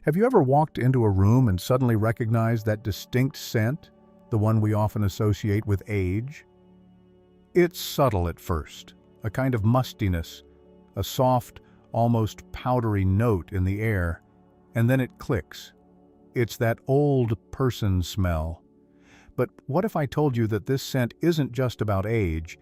Have you ever walked into a room and suddenly recognized that distinct scent, the one we often associate with age? It's subtle at first, a kind of mustiness, a soft, almost powdery note in the air, and then it clicks. It's that old person smell. But what if I told you that this scent isn't just about age,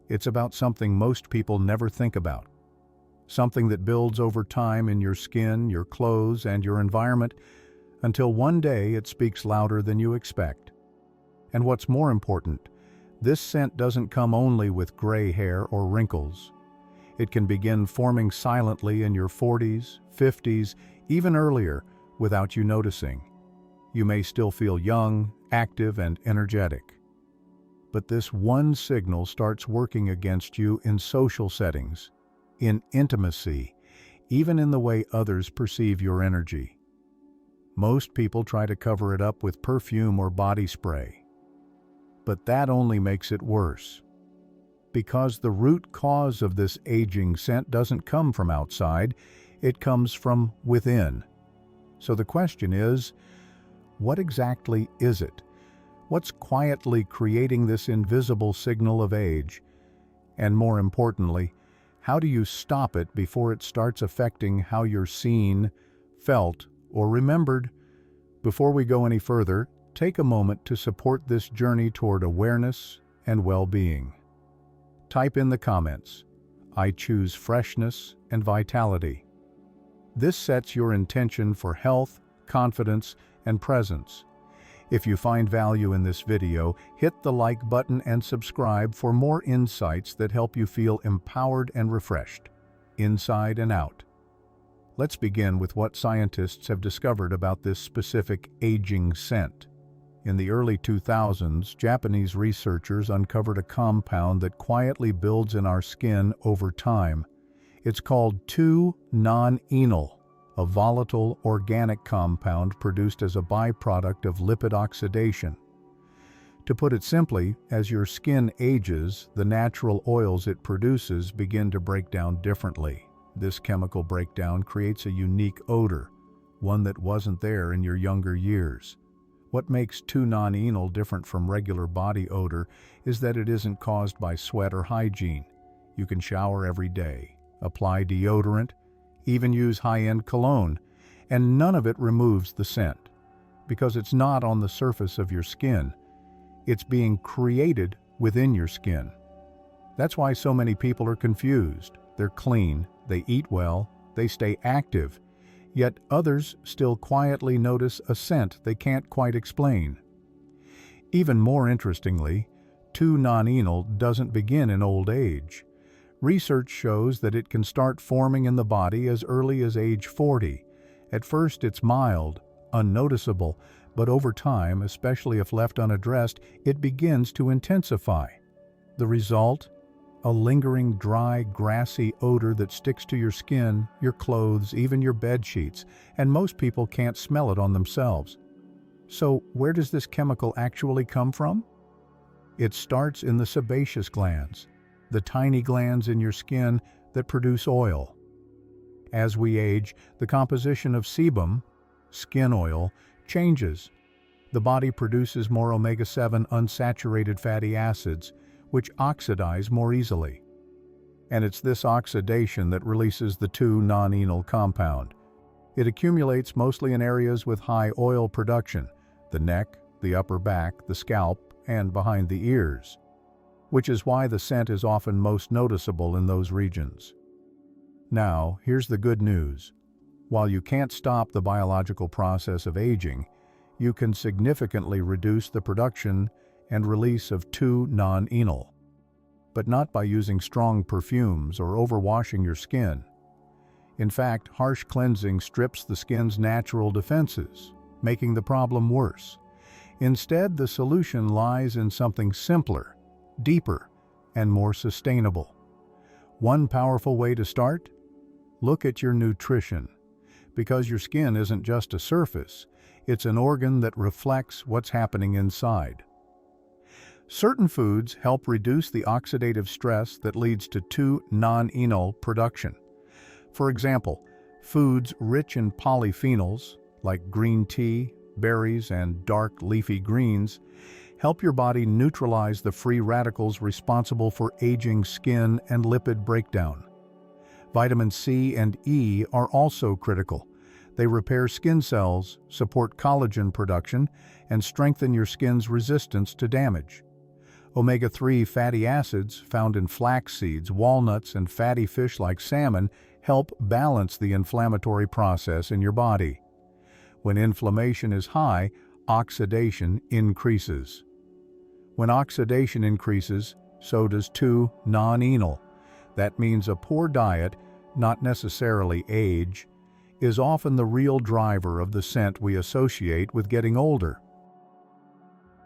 it's about something most people never think about? Something that builds over time in your skin, your clothes, and your environment, until one day it speaks louder than you expect. And what's more important, this scent doesn't come only with gray hair or wrinkles. It can begin forming silently in your 40s, 50s, even earlier, without you noticing. You may still feel young, active, and energetic. But this one signal starts working against you in social settings, in intimacy, even in the way others perceive your energy. Most people try to cover it up with perfume or body spray. But that only makes it worse. Because the root cause of this aging scent doesn't come from outside, it comes from within. So the question is, what exactly is it? What's quietly creating this invisible signal of age? And more importantly, how do you stop it before it starts affecting how you're seen, felt, or remembered? Before we go any further, take a moment to support this journey toward awareness and well-being. Type in the comments, "I choose freshness and vitality." This sets your intention for health, confidence, and presence. If you find value in this video, hit the like button and subscribe for more insights that help you feel empowered and refreshed, inside and out. Let's begin with what scientists have discovered about this specific aging scent. In the early 2000s, Japanese researchers uncovered a compound that quietly builds in our skin over time. It's called 2-non-enol. A volatile organic compound produced as a byproduct of lipid oxidation. To put it simply, as your skin ages, the natural oils it produces begin to break down differently. This chemical breakdown creates a unique odor, one that wasn't there in your younger years. What makes 2-non-enol different from regular body odor is that it isn't caused by sweat or hygiene. You can shower every day, apply deodorant, even use high-end cologne, and none of it removes the scent, because it's not on the surface of your skin. It's being created within your skin. That's why so many people are confused. They're clean, they eat well, they stay active, yet others still quietly notice a scent they can't quite explain. Even more interestingly, 2-non-enol doesn't begin in old age. Research shows that it can start forming in the body as early as age 40. At first it's mild, unnoticeable, but over time, especially if left unaddressed, it begins to intensify. The result? A lingering, dry, grassy odor that sticks to your skin, your clothes, even your bed sheets, and most people can't smell it on themselves. So where does this chemical actually come from? It starts in the sebaceous glands, the tiny glands in your skin that produce oil. As we age, the composition of sebum, skin oil, changes. The body produces more omega-7 unsaturated fatty acids, which oxidize more easily. And it's this oxidation that releases the 2-non-enol compound. It accumulates mostly in areas with high oil production, the neck, the upper back, the scalp, and behind the ears, which is why the scent is often most noticeable in those regions. Now, here's the good news. While you can't stop the biological process of aging, you can significantly reduce the production and release of 2-non-enol, but not by using strong perfumes or overwashing your skin. In fact, harsh cleansing strips the skin's natural defenses, making the problem worse. Instead, the solution lies in something simpler, deeper, and more sustainable. One powerful way to start? Look at your nutrition. Because your skin isn't just a surface, it's an organ that reflects what's happening inside. Certain foods help reduce the oxidative stress that leads to 2-non-enol production. For example, foods rich in polyphenols, like green tea, berries, and dark leafy greens, help your body neutralize the free radicals responsible for aging skin and lipid breakdown. Vitamin C and E are also critical. They repair skin cells, support collagen production, and strengthen your skin's resistance to damage. Omega-3 fatty acids found in flax seeds, walnuts, and fatty fish like salmon help balance the inflammatory process in your body. When inflammation is high, oxidation increases. When oxidation increases, so does 2-non-enol. That means a poor diet, not necessarily age, is often the real driver of the scent we associate with getting older.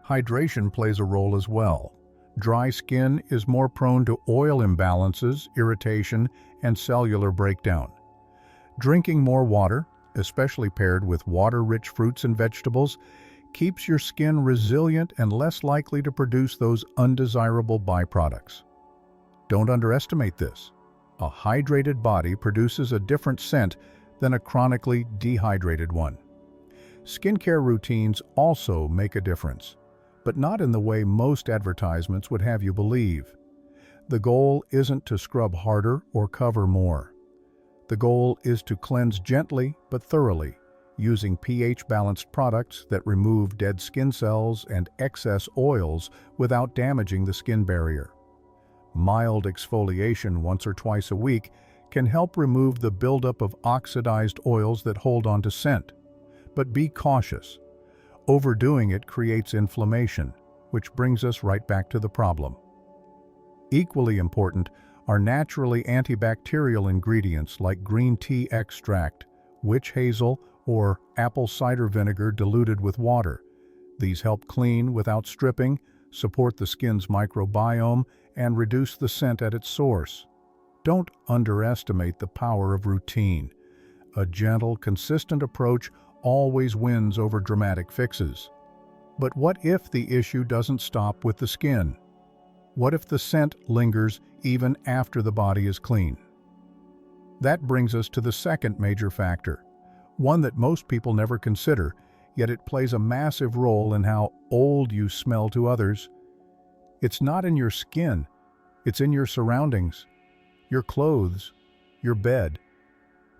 Hydration plays a role as well. Dry skin is more prone to oil imbalances, irritation, and cellular breakdown. Drinking more water, especially paired with water-rich fruits and vegetables, keeps your skin resilient and less likely to produce those undesirable byproducts. Don't underestimate this. A hydrated body produces a different scent than a chronically dehydrated one. Skincare routines also make a difference, but not in the way most advertisements would have you believe. The goal isn't to scrub harder or cover more. The goal is to cleanse gently but thoroughly, using pH-balanced products that remove dead skin cells and excess oils without damaging the skin barrier. Mild exfoliation once or twice a week can help remove the buildup of oxidized oils that hold on to scent. But be cautious. Overdoing it creates inflammation, which brings us right back to the problem. Equally important are naturally antibacterial ingredients like green tea extract, witch hazel, or apple cider vinegar diluted with water. These help clean without stripping, support the skin's microbiome, and reduce the scent at its source. Don't underestimate the power of routine. A gentle, consistent approach always wins over dramatic fixes. But what if the issue doesn't stop with the skin? What if the scent lingers even after the body is clean? That brings us to the second major factor, one that most people never consider, yet it plays a massive role in how old you smell to others. It's not in your skin, it's in your surroundings, your clothes, your bed,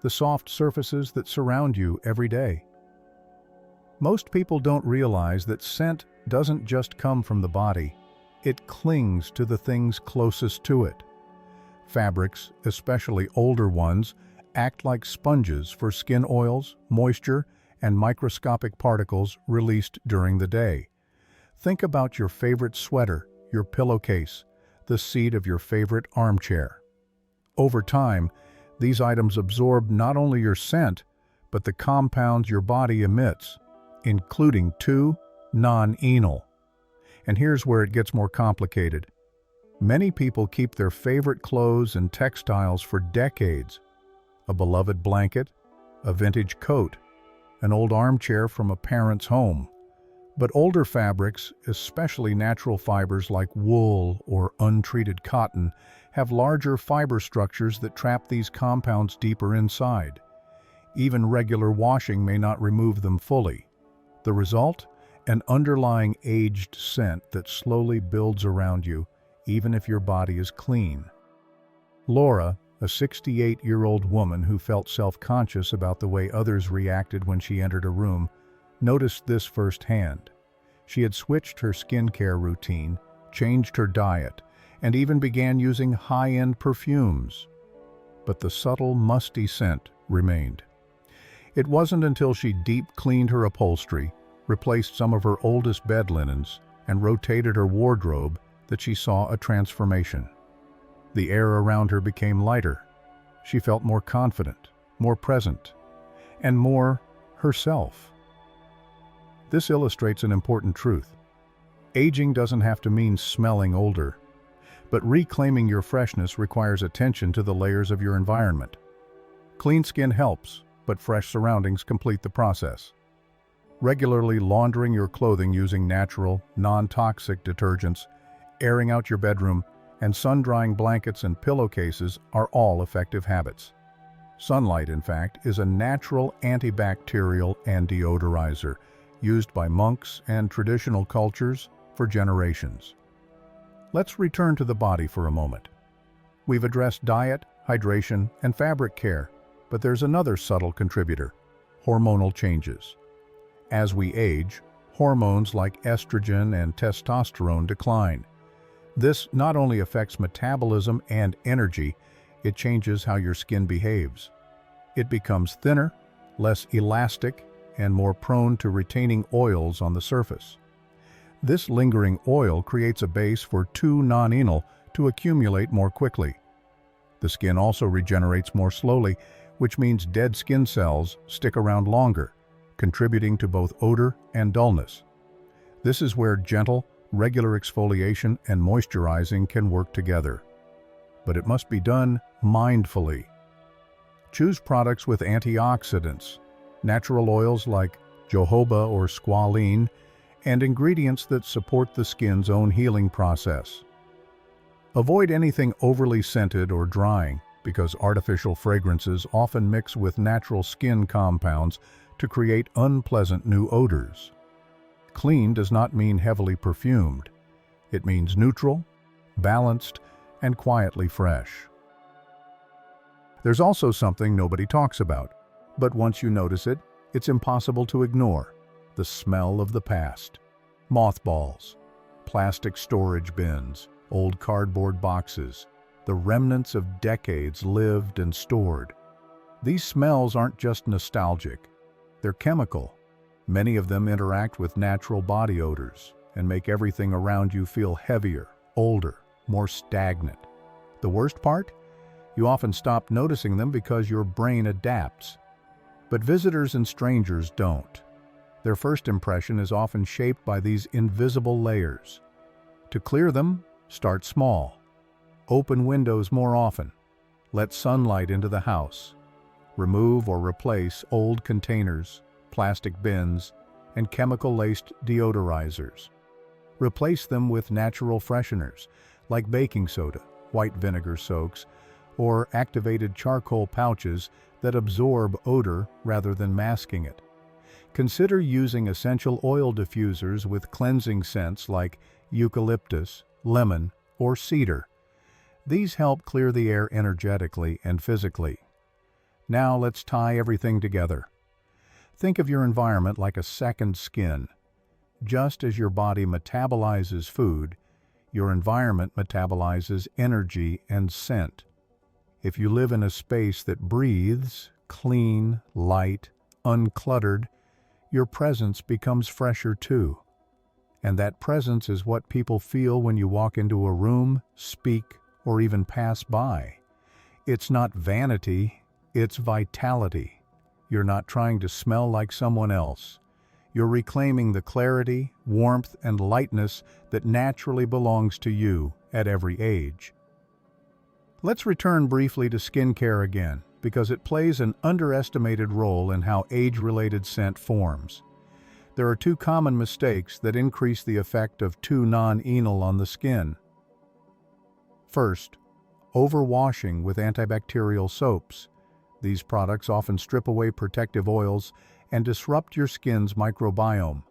the soft surfaces that surround you every day. Most people don't realize that scent doesn't just come from the body, it clings to the things closest to it. Fabrics, especially older ones, act like sponges for skin oils, moisture, and microscopic particles released during the day. Think about your favorite sweater, your pillowcase, the seat of your favorite armchair. Over time, these items absorb not only your scent, but the compounds your body emits, including 2-non-enol. And here's where it gets more complicated. Many people keep their favorite clothes and textiles for decades. A beloved blanket, a vintage coat, an old armchair from a parent's home. But older fabrics, especially natural fibers like wool or untreated cotton, have larger fiber structures that trap these compounds deeper inside. Even regular washing may not remove them fully. The result? An underlying aged scent that slowly builds around you, even if your body is clean. Laura, a 68-year-old woman who felt self-conscious about the way others reacted when she entered a room, noticed this firsthand. She had switched her skincare routine, changed her diet, and even began using high-end perfumes. But the subtle, musty scent remained. It wasn't until she deep-cleaned her upholstery, replaced some of her oldest bed linens, and rotated her wardrobe that she saw a transformation. The air around her became lighter. She felt more confident, more present, and more herself. This illustrates an important truth. Aging doesn't have to mean smelling older, but reclaiming your freshness requires attention to the layers of your environment. Clean skin helps, but fresh surroundings complete the process. Regularly laundering your clothing using natural, non-toxic detergents, airing out your bedroom, and sun-drying blankets and pillowcases are all effective habits. Sunlight, in fact, is a natural antibacterial and deodorizer used by monks and traditional cultures for generations. Let's return to the body for a moment. We've addressed diet, hydration, and fabric care, but there's another subtle contributor: hormonal changes. As we age, hormones like estrogen and testosterone decline. This not only affects metabolism and energy, it changes how your skin behaves. It becomes thinner, less elastic, and more prone to retaining oils on the surface. This lingering oil creates a base for 2-non-enol to accumulate more quickly. The skin also regenerates more slowly, which means dead skin cells stick around longer, contributing to both odor and dullness. This is where gentle, regular exfoliation and moisturizing can work together. But it must be done mindfully. Choose products with antioxidants, natural oils like jojoba or squalene, and ingredients that support the skin's own healing process. Avoid anything overly scented or drying, because artificial fragrances often mix with natural skin compounds to create unpleasant new odors. Clean does not mean heavily perfumed. It means neutral, balanced, and quietly fresh. There's also something nobody talks about, but once you notice it, it's impossible to ignore: the smell of the past. Mothballs, plastic storage bins, old cardboard boxes, the remnants of decades lived and stored. These smells aren't just nostalgic, they're chemical. Many of them interact with natural body odors and make everything around you feel heavier, older, more stagnant. The worst part? You often stop noticing them because your brain adapts. But visitors and strangers don't. Their first impression is often shaped by these invisible layers. To clear them, start small. Open windows more often. Let sunlight into the house. Remove or replace old containers, plastic bins, and chemical-laced deodorizers. Replace them with natural fresheners like baking soda, white vinegar soaks, or activated charcoal pouches that absorb odor rather than masking it. Consider using essential oil diffusers with cleansing scents like eucalyptus, lemon, or cedar. These help clear the air energetically and physically. Now let's tie everything together. Think of your environment like a second skin. Just as your body metabolizes food, your environment metabolizes energy and scent. If you live in a space that breathes, clean, light, uncluttered, your presence becomes fresher too. And that presence is what people feel when you walk into a room, speak, or even pass by. It's not vanity, it's vitality. You're not trying to smell like someone else. You're reclaiming the clarity, warmth, and lightness that naturally belongs to you at every age. Let's return briefly to skincare again, because it plays an underestimated role in how age-related scent forms. There are two common mistakes that increase the effect of 2-non-enol on the skin. First, overwashing with antibacterial soaps. These products often strip away protective oils and disrupt your skin's microbiome.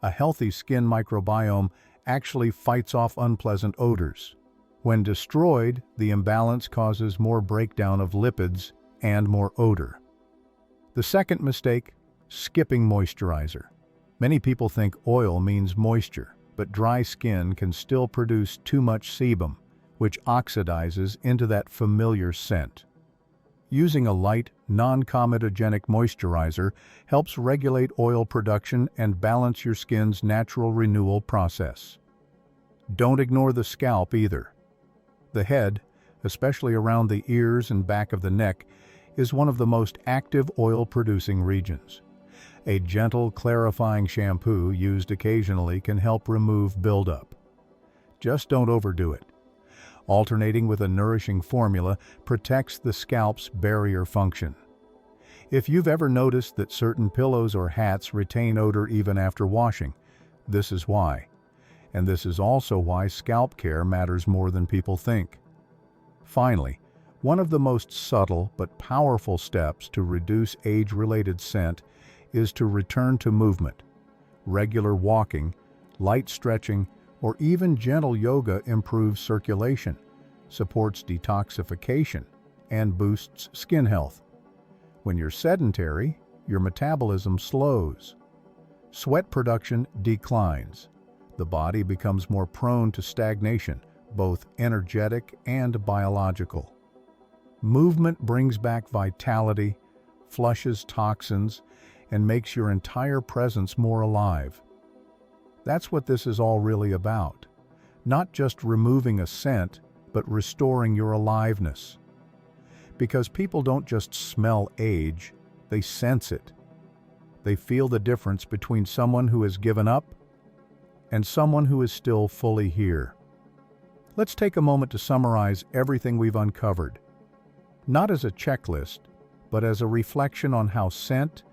A healthy skin microbiome actually fights off unpleasant odors. When destroyed, the imbalance causes more breakdown of lipids and more odor. The second mistake, skipping moisturizer. Many people think oil means moisture, but dry skin can still produce too much sebum, which oxidizes into that familiar scent. Using a light, non-comedogenic moisturizer helps regulate oil production and balance your skin's natural renewal process. Don't ignore the scalp either. The head, especially around the ears and back of the neck, is one of the most active oil-producing regions. A gentle, clarifying shampoo used occasionally can help remove buildup. Just don't overdo it. Alternating with a nourishing formula protects the scalp's barrier function. If you've ever noticed that certain pillows or hats retain odor even after washing, this is why. And this is also why scalp care matters more than people think. Finally, One of the most subtle but powerful steps to reduce age-related scent is to return to movement. Regular walking, light stretching, or even gentle yoga improves circulation, supports detoxification, and boosts skin health. When you're sedentary, your metabolism slows. Sweat production declines. The body becomes more prone to stagnation, both energetic and biological. Movement brings back vitality, flushes toxins, and makes your entire presence more alive. That's what this is all really about. Not just removing a scent, but restoring your aliveness. Because people don't just smell age, they sense it. They feel the difference between someone who has given up and someone who is still fully here. Let's take a moment to summarize everything we've uncovered. Not as a checklist, but as a reflection on how scent,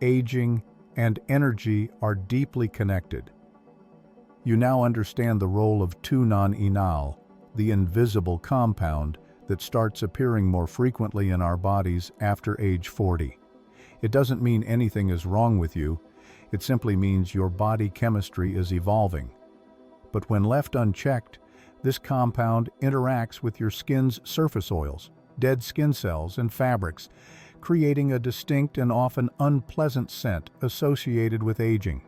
aging, and energy are deeply connected. You now understand the role of 2-non-enal, the invisible compound that starts appearing more frequently in our bodies after age 40. It doesn't mean anything is wrong with you, it simply means your body chemistry is evolving. But when left unchecked, this compound interacts with your skin's surface oils, dead skin cells, and fabrics, creating a distinct and often unpleasant scent associated with aging.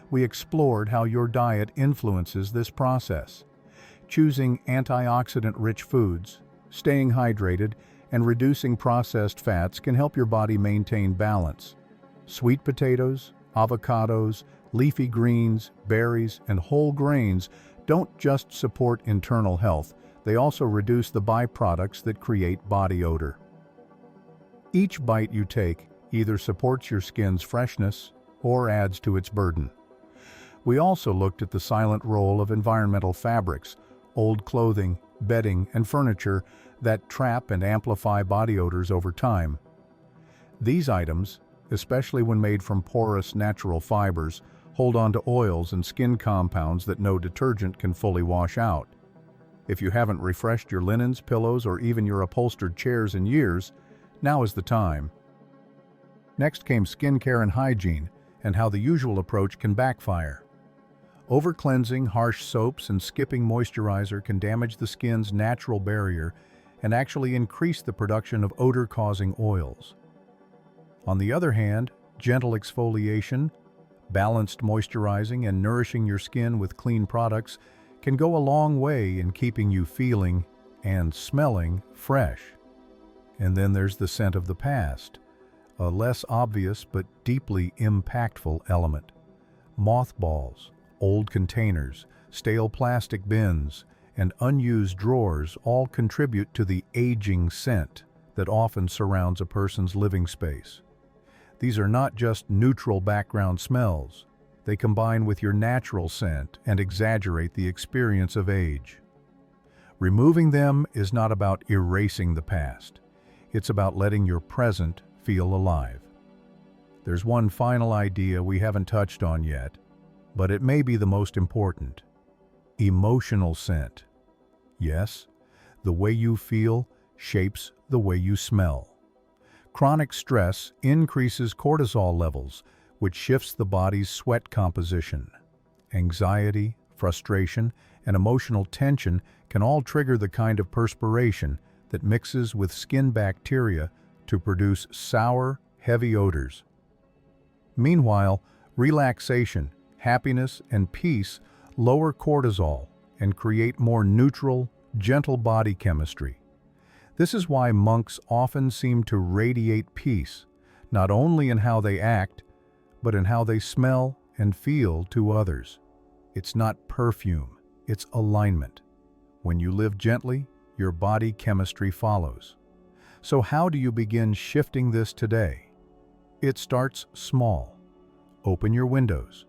We explored how your diet influences this process. Choosing antioxidant-rich foods, staying hydrated, and reducing processed fats can help your body maintain balance. Sweet potatoes, avocados, leafy greens, berries, and whole grains don't just support internal health, they also reduce the byproducts that create body odor. Each bite you take either supports your skin's freshness or adds to its burden. We also looked at the silent role of environmental fabrics, old clothing, bedding, and furniture that trap and amplify body odors over time. These items, especially when made from porous natural fibers, hold on to oils and skin compounds that no detergent can fully wash out. If you haven't refreshed your linens, pillows, or even your upholstered chairs in years, now is the time. Next came skincare and hygiene, and how the usual approach can backfire. Over-cleansing, harsh soaps, and skipping moisturizer can damage the skin's natural barrier and actually increase the production of odor-causing oils. On the other hand, gentle exfoliation, balanced moisturizing, and nourishing your skin with clean products can go a long way in keeping you feeling and smelling fresh. And then there's the scent of the past, a less obvious but deeply impactful element. Mothballs, old containers, stale plastic bins, and unused drawers all contribute to the aging scent that often surrounds a person's living space. These are not just neutral background smells. They combine with your natural scent and exaggerate the experience of age. Removing them is not about erasing the past. It's about letting your present feel alive. There's one final idea we haven't touched on yet, but it may be the most important. Emotional scent. Yes, the way you feel shapes the way you smell. Chronic stress increases cortisol levels, which shifts the body's sweat composition. Anxiety, frustration, and emotional tension can all trigger the kind of perspiration that mixes with skin bacteria to produce sour, heavy odors. Meanwhile, relaxation, happiness, and peace lower cortisol and create more neutral, gentle body chemistry. This is why monks often seem to radiate peace, not only in how they act, but in how they smell and feel to others. It's not perfume, it's alignment. When you live gently, your body chemistry follows. So how do you begin shifting this today? It starts small. Open your windows.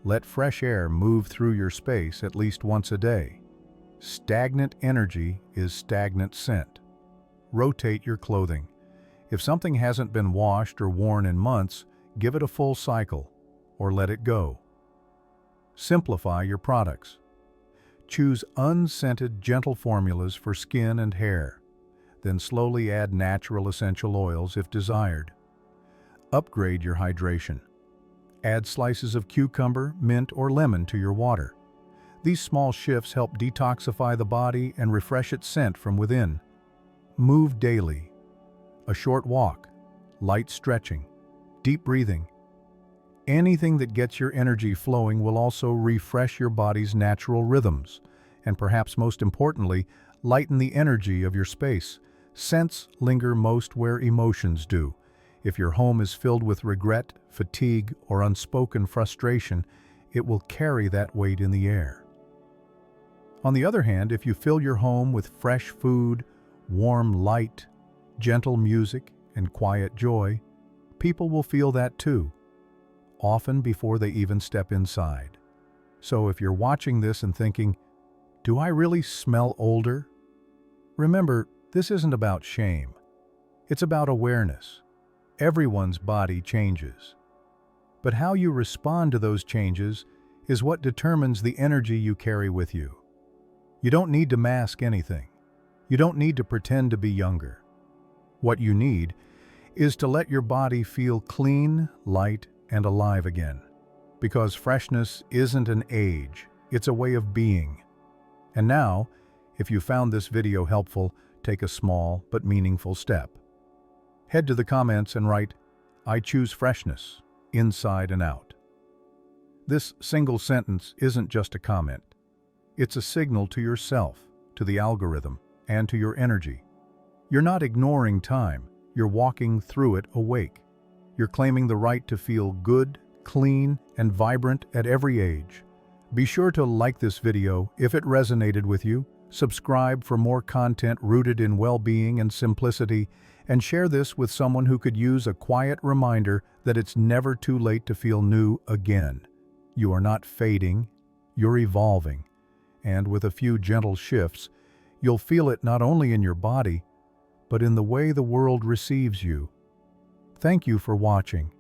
Let fresh air move through your space at least once a day. Stagnant energy is stagnant scent. Rotate your clothing. If something hasn't been washed or worn in months, give it a full cycle or let it go. Simplify your products. Choose unscented, gentle formulas for skin and hair. then slowly add natural essential oils if desired. Upgrade your hydration. Add slices of cucumber, mint, or lemon to your water. These small shifts help detoxify the body and refresh its scent from within. Move daily. A short walk, light stretching, deep breathing. Anything that gets your energy flowing will also refresh your body's natural rhythms, and perhaps most importantly, lighten the energy of your space. Scents linger most where emotions do. If your home is filled with regret, fatigue, or unspoken frustration, it will carry that weight in the air. On the other hand, if you fill your home with fresh food, warm light, gentle music, and quiet joy, people will feel that too, often before they even step inside. So if you're watching this and thinking, "Do I really smell older?" Remember, this isn't about shame. It's about awareness. Everyone's body changes. But how you respond to those changes is what determines the energy you carry with you. You don't need to mask anything. You don't need to pretend to be younger. What you need is to let your body feel clean, light, and alive again. Because freshness isn't an age, it's a way of being. And now, if you found this video helpful, take a small but meaningful step. Head to the comments and write, "I choose freshness, inside and out." This single sentence isn't just a comment. It's a signal to yourself, to the algorithm, and to your energy. You're not ignoring time, you're walking through it awake. You're claiming the right to feel good, clean, and vibrant at every age. Be sure to like this video if it resonated with you, subscribe for more content rooted in well-being and simplicity, and share this with someone who could use a quiet reminder that it's never too late to feel new again. You are not fading, you're evolving. And with a few gentle shifts, you'll feel it not only in your body, but in the way the world receives you. Thank you for watching.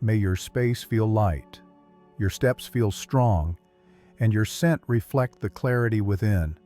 May your space feel light, your steps feel strong, and your scent reflect the clarity within.